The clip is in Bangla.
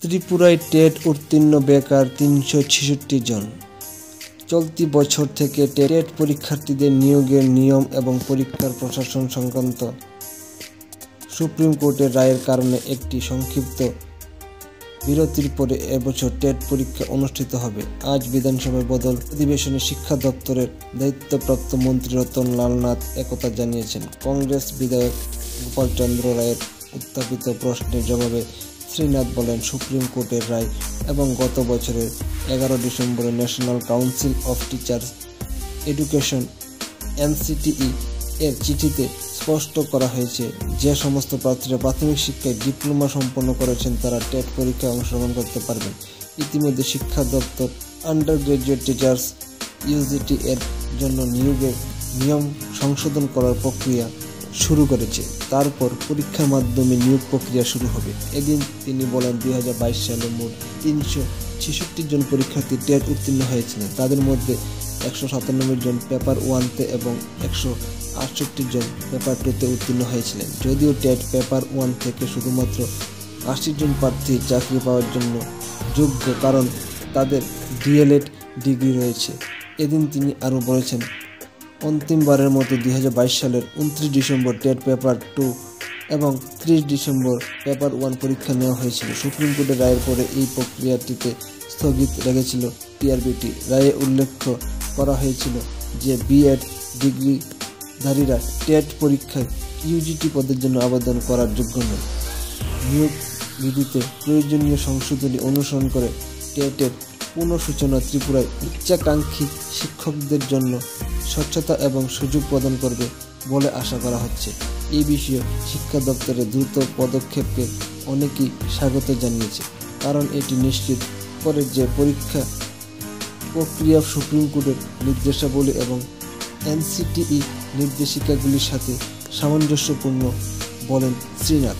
ত্রিপুরায় টেট উত্তীর্ণ বেকার ৩৬৬ জন। চলতি বছর থেকে টেট পরীক্ষার্থীদের নিয়োগের নিয়ম এবং পরীক্ষার প্রশাসন সংক্রান্ত সুপ্রিম কোর্টের রায়ের কারণে একটি সংক্ষিপ্ত বিরতির পরে এবছর টেট পরীক্ষা অনুষ্ঠিত হবে। আজ বিধানসভায় বদল অধিবেশনে শিক্ষা দপ্তরের দায়িত্বপ্রাপ্ত মন্ত্রী রতন লাল নাথ একথা জানিয়েছেন। কংগ্রেস বিধায়ক গোপাল চন্দ্র রায়ের উত্থাপিত প্রশ্নের জবাবে শ্রীনাথ বলেন, সুপ্রিম কোর্টের রায় এবং গত বছরের 11 ডিসেম্বরে national council of teachers education NCTE এর চিঠিতে স্পষ্ট করা হয়েছে যে সমস্ত প্রার্থীরা প্রাথমিক শিক্ষায় ডিপ্লোমা সম্পন্ন করেছেন তারা টেট পরীক্ষায় অংশগ্রহণ করতে পারবেন। ইতিমধ্যে শিক্ষা দপ্তর আন্ডার গ্রাজুয়েট টিচার্স UGT এর জন্য নিয়োগের নিয়ম সংশোধন করার প্রক্রিয়া শুরু করেছে। তারপর পরীক্ষার মাধ্যমে নিয়োগ প্রক্রিয়া শুরু হবে। এদিন তিনি বলেন, 2022 সালে মোট ৩৬৬ জন পরীক্ষার্থী টেট উত্তীর্ণ হয়েছিলেন। তাদের মধ্যে 197 জন পেপার 1-তে এবং 168 জন পেপার 2-তে উত্তীর্ণ হয়েছিলেন। যদিও টেট পেপার 1 থেকে শুধুমাত্র 80 জন প্রার্থী চাকরি পাওয়ার জন্য যোগ্য, কারণ তাদের DLED ডিগ্রি রয়েছে। এদিন তিনি আরও বলেছেন, অন্তিমবারের মতো 2022 সালের 29 ডিসেম্বর টেট পেপার 2 এবং 30 ডিসেম্বর পেপার 1 পরীক্ষা নেওয়া হয়েছিল। সুপ্রিম কোর্টের রায়ের পরে এই প্রক্রিয়াটিতে স্থগিত রেখেছিল TRBT। রায়ে উল্লেখ করা হয়েছিল যে B.Ed ডিগ্রিধারীরা টেট পরীক্ষায় UGT পদের জন্য আবেদন করার যোগ্য নয়। নিয়োগ বিধিতে প্রয়োজনীয় সংশোধনী অনুসরণ করে টেটের পুনঃসূচনা ত্রিপুরায় উচ্চাকাঙ্ক্ষী শিক্ষকদের জন্য স্বচ্ছতা এবং সুযোগ প্রদান করবে বলে আশা করা হচ্ছে। এই বিষয়ে শিক্ষা দপ্তরের দ্রুত পদক্ষেপকে অনেকেই স্বাগত জানিয়েছে, কারণ এটি নিশ্চিত করে যে পরীক্ষা প্রক্রিয়া সুপ্রিম কোর্টের নির্দেশাবলী এবং NCTE নির্দেশিকাগুলির সাথে সামঞ্জস্যপূর্ণ, বলেন শ্রীনাথ।